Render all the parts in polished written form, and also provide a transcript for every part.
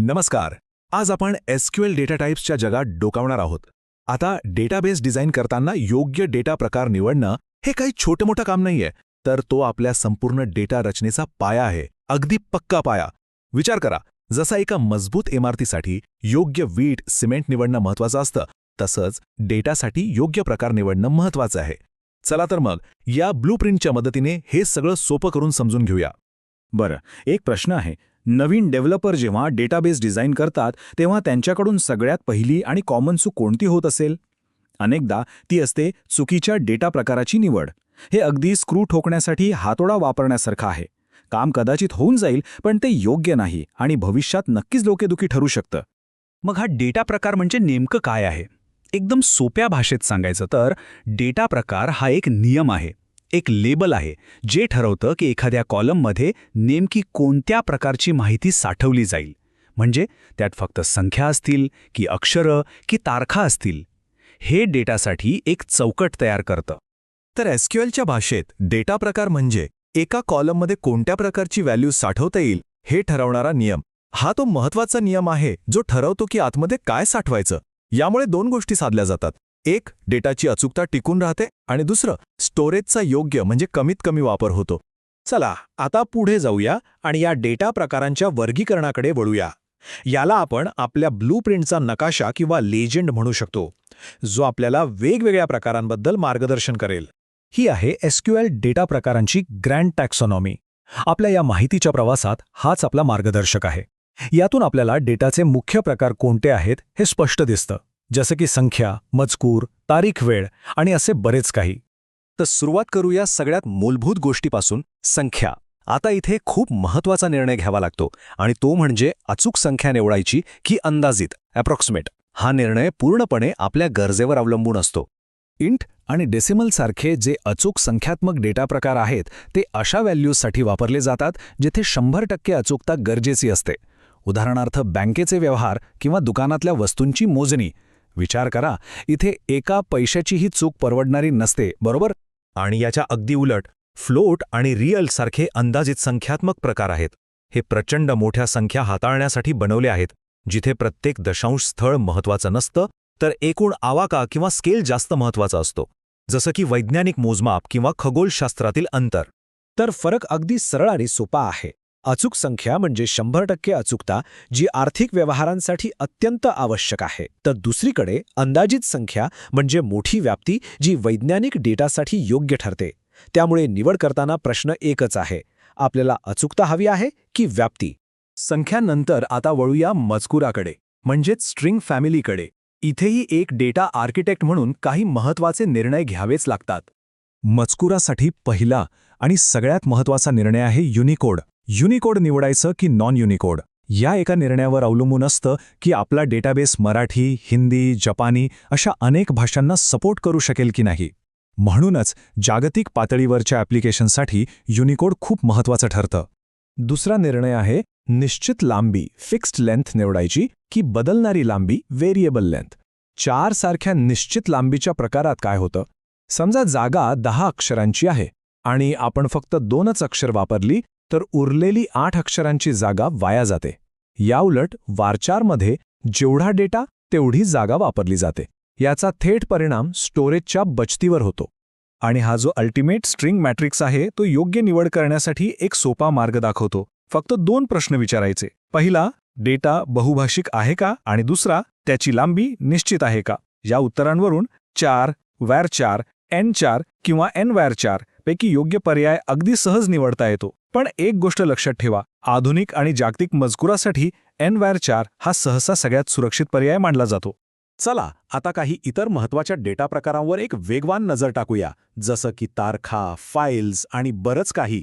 नमस्कार. आज आपण एसक्यूएल डेटा टाइप्सच्या जगात डोकावणार आहोत. आता डेटाबेस डिझाईन करताना योग्य डेटा प्रकार निवडणं हे काही छोटं मोठं काम नाहीये, तर तो आपल्या संपूर्ण डेटा रचनेचा पाया आहे, अगदी पक्का पाया. विचार करा, जसा एका मजबूत इमारतीसाठी योग्य वीट सिमेंट निवडणं महत्त्वाचं असतं, तसंच डेटासाठी योग्य प्रकार निवडणं महत्त्वाचं आहे. चला तर मग या ब्लूप्रिंटच्या मदतीने हे सगळं सोपं करून समजून घेऊया. बरं, एक प्रश्न आहे. नवीन डेव्हलपर जेव्हा डेटाबेस डिझाईन करतात तेव्हा त्यांच्याकडून सगळ्यात पहिली आणि कॉमन चूक कोणती होत असेल? अनेकदा ती असते चुकीच्या डेटा प्रकाराची निवड. हे अगदी स्क्रू ठोकण्यासाठी हातोडा वापरण्यासारखं आहे. काम कदाचित होऊन जाईल, पण ते योग्य नाही आणि भविष्यात नक्कीच डोकेदुखी ठरू शकतं. मग हा डेटा प्रकार म्हणजे नेमकं काय आहे? एकदम सोप्या भाषेत सांगायचं तर डेटा प्रकार हा एक नियम आहे, एक लेबल आहे, जे ठरवतं की एखाद्या कॉलममध्ये नेमकी कोणत्या प्रकारची माहिती साठवली जाईल. म्हणजे त्यात फक्त संख्या असतील की अक्षरं की तारखा असतील. हे डेटासाठी एक चौकट तयार करतं. तर एसक्यूएलच्या भाषेत डेटा प्रकार म्हणजे एका कॉलममध्ये कोणत्या प्रकारची व्हॅल्यू साठवता येईल हे ठरवणारा नियम. हा तो महत्त्वाचा नियम आहे जो ठरवतो की आतमध्ये काय साठवायचं. यामुळे दोन गोष्टी साधल्या जातात. एक, डेटाची अचूकता टिकून राहते आणि दुसरं, स्टोरेजचा योग्य म्हणजे कमीत कमी वापर होतो. चला आता पुढे जाऊया आणि या डेटा प्रकारांच्या वर्गीकरणाकडे वळूया. याला आपण आपल्या ब्लूप्रिंटचा नकाशा किंवा लेजंड म्हणू शकतो, जो आपल्याला वेगवेगळ्या प्रकारांबद्दल मार्गदर्शन करेल. ही आहे एसक्यूएल डेटा प्रकारांची ग्रँड टॅक्सॉनॉमी. आपल्या या माहितीच्या प्रवासात हाच आपला मार्गदर्शक आहे. यातून आपल्याला डेटाचे मुख्य प्रकार कोणते आहेत हे स्पष्ट दिसतं, जसं की संख्या, मजकूर, तारीख, वेळ आणि असे बरेच काही. तर सुरुवात करूया सगळ्यात मूलभूत गोष्टीपासून, संख्या. आता इथे खूप महत्त्वाचा निर्णय घ्यावा लागतो आणि तो म्हणजे अचूक संख्या निवडायची की अंदाजित, अप्रॉक्सिमेट. हा निर्णय पूर्णपणे आपल्या गरजेवर अवलंबून असतो. इंट आणि डेसिमल सारखे जे अचूक संख्यात्मक डेटा प्रकार आहेत ते अशा व्हॅल्यूजसाठी वापरले जातात जिथे 100% अचूकता गरजेची असते. उदाहरणार्थ बँकेचे व्यवहार किंवा दुकानातल्या वस्तूंची मोजणी. विचार करा, इथे एका पैशाचीही चूक परवडणारी नसते, बरोबर? आणि याच्या अगदी उलट फ्लोट आणि रिअल सारखे अंदाजित संख्यात्मक प्रकार आहेत. हे प्रचंड मोठ्या संख्या हाताळण्यासाठी बनवले आहेत, जिथे प्रत्येक दशांश स्थळ महत्त्वाचं नसतं, तर एकूण आवाका किंवा स्केल जास्त महत्त्वाचा असतो, जसं की वैज्ञानिक मोजमाप किंवा खगोलशास्त्रातील अंतर. तर फरक अगदी सरळ आणि सोपा आहे. अचूक संख्या म्हणजे 100% अचूकता, जी आर्थिक व्यवहारांसाठी अत्यंत आवश्यक आहे. तर दुसरीकडे अंदाजित संख्या म्हणजे मोठी व्याप्ती, जी वैज्ञानिक डेटासाठी योग्य ठरते. त्यामुळे निवड करताना प्रश्न एकच आहे, आपल्याला अचूकता हवी आहे की व्याप्ती? संख्यानंतर आता वळूया मजकुराकडे, म्हणजेच स्ट्रिंग फॅमिलीकडे. इथेही एक डेटा आर्किटेक्ट म्हणून काही महत्त्वाचे निर्णय घ्यावेच लागतात. मजकुरासाठी पहिला आणि सगळ्यात महत्त्वाचा निर्णय आहे युनिकोड. युनिकोड निवडायचं की नॉन युनिकोड, या एका निर्णयावर अवलंबून असतं की आपला डेटाबेस मराठी, हिंदी, जपानी अशा अनेक भाषांना सपोर्ट करू शकेल की नाही. म्हणूनच जागतिक पातळीवरच्या ॲप्लिकेशनसाठी युनिकोड खूप महत्त्वाचं ठरतं. दुसरा निर्णय आहे निश्चित लांबी, फिक्स्ड लेंथ निवडायची की बदलणारी लांबी, व्हेरिएबल लेंथ. 4 सारख्या निश्चित लांबीच्या प्रकारात काय होतं? समजा जागा 10 अक्षरांची आहे आणि आपण फक्त 2च अक्षर वापरली तर उरलेली 8 अक्षरांची जागा वाया जाते. याउलट वारचारमध्ये जेवढा डेटा तेवढी जागा वापरली जाते. याचा थेट परिणाम स्टोरेजच्या बचतीवर होतो. आणि हा जो अल्टिमेट स्ट्रिंग मॅट्रिक्स आहे तो योग्य निवड करण्यासाठी एक सोपा मार्ग दाखवतो. फक्त 2 प्रश्न विचारायचे. पहिला, डेटा बहुभाषिक आहे का? आणि दुसरा, त्याची लांबी निश्चित आहे का? या उत्तरांवरून 4, var4, n4 किंवा nvar4 पैकी योग्य पर्याय अगदी सहज निवडता येतो. पण एक गोष्ट लक्षात ठेवा, आधुनिक आणि जागतिक मजकुरासाठी nvar4 हा सहसा सगळ्यात सुरक्षित पर्याय मानला जातो. चला आता काही इतर महत्त्वाच्या डेटा प्रकारांवर एक वेगवान नजर टाकूया, जसं की तारखा, फाईल्स आणि बरंच काही.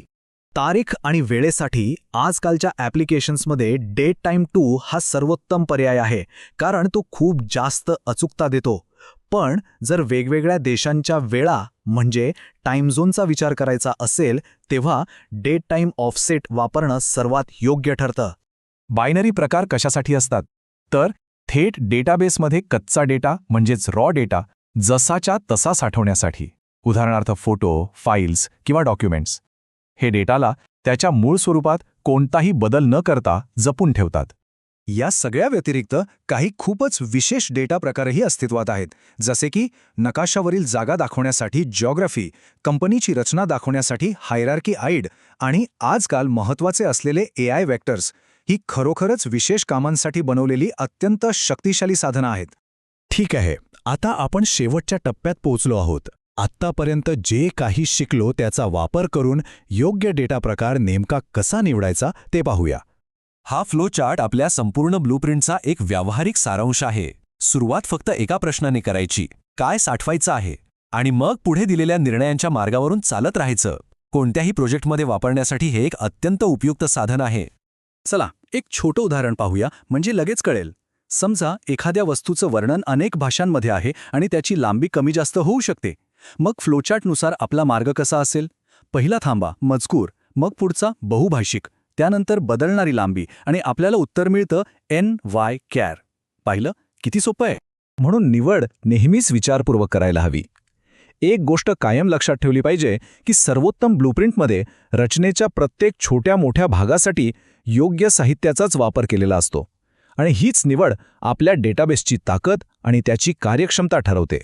तारीख आणि वेळेसाठी आजकालच्या ॲप्लिकेशन्समध्ये डेट टाईम 2 हा सर्वोत्तम पर्याय आहे, कारण तो खूप जास्त अचूकता देतो. पण जर वेगवेगळ्या देशांच्या वेळा म्हणजे टाईम झोनचा विचार करायचा असेल तेव्हा डेट टाईम ऑफसेट वापरणं सर्वात योग्य ठरतं. बायनरी प्रकार कशासाठी असतात? तर थेट डेटाबेसमध्ये कच्चा डेटा म्हणजेच रॉ डेटा जसाच्या तसा साठवण्यासाठी. उदाहरणार्थ फोटो, फाईल्स किंवा डॉक्युमेंट्स. हे डेटाला त्याच्या मूळ स्वरूपात कोणताही बदल न करता जपून ठेवतात. या सगळ्या व्यतिरिक्त काही खूपच विशेष डेटा प्रकारही अस्तित्वात आहेत, जसे की नकाशावरील जागा दाखवण्यासाठी जिओग्राफी, कंपनीची रचना दाखवण्यासाठी हायरार्की आईड आणि आजकाल महत्त्वाचे असलेले AI वेक्टर्स. ही खरोखरच विशेष कामांसाठी बनवलेली अत्यंत शक्तिशाली साधनं आहेत. ठीक आहे, आता आपण शेवटच्या टप्प्यात पोहोचलो आहोत. आत्तापर्यंत जे काही शिकलो त्याचा वापर करून योग्य डेटा प्रकार नेमका कसा निवडायचा ते पाहूया. हा फ्लो चार्ट आपल्या संपूर्ण ब्लूप्रिंटचा एक व्यावहारिक सारांश आहे. सुरुवात फक्त एका प्रश्नाने करायची, काय साठवायचं आहे, आणि मग पुढे दिलेल्या निर्णयांच्या मार्गावरून चालत राहायचं. कोणत्याही प्रोजेक्टमध्ये वापरण्यासाठी हे एक अत्यंत उपयुक्त साधन आहे. चला एक छोटं उदाहरण पाहूया, म्हणजे लगेच कळेल. समजा एखाद्या वस्तूचं वर्णन अनेक भाषांमध्ये आहे आणि त्याची लांबी कमी जास्त होऊ शकते. मग फ्लोचार्टनुसार आपला मार्ग कसा असेल? पहिला थांबा, मजकूर, मग पुढचा बहुभाषिक, त्यानंतर बदलणारी लांबी, आणि आपल्याला उत्तर मिळतं NY कॅर. पाहिलं किती सोपं आहे? म्हणून निवड नेहमीच विचारपूर्वक करायला हवी. एक गोष्ट कायम लक्षात ठेवली पाहिजे की सर्वोत्तम ब्लूप्रिंटमध्ये रचनेच्या प्रत्येक छोट्या मोठ्या भागासाठी योग्य साहित्याचाच वापर केलेला असतो, आणि हीच निवड आपल्या डेटाबेसची ताकद आणि त्याची कार्यक्षमता ठरवते.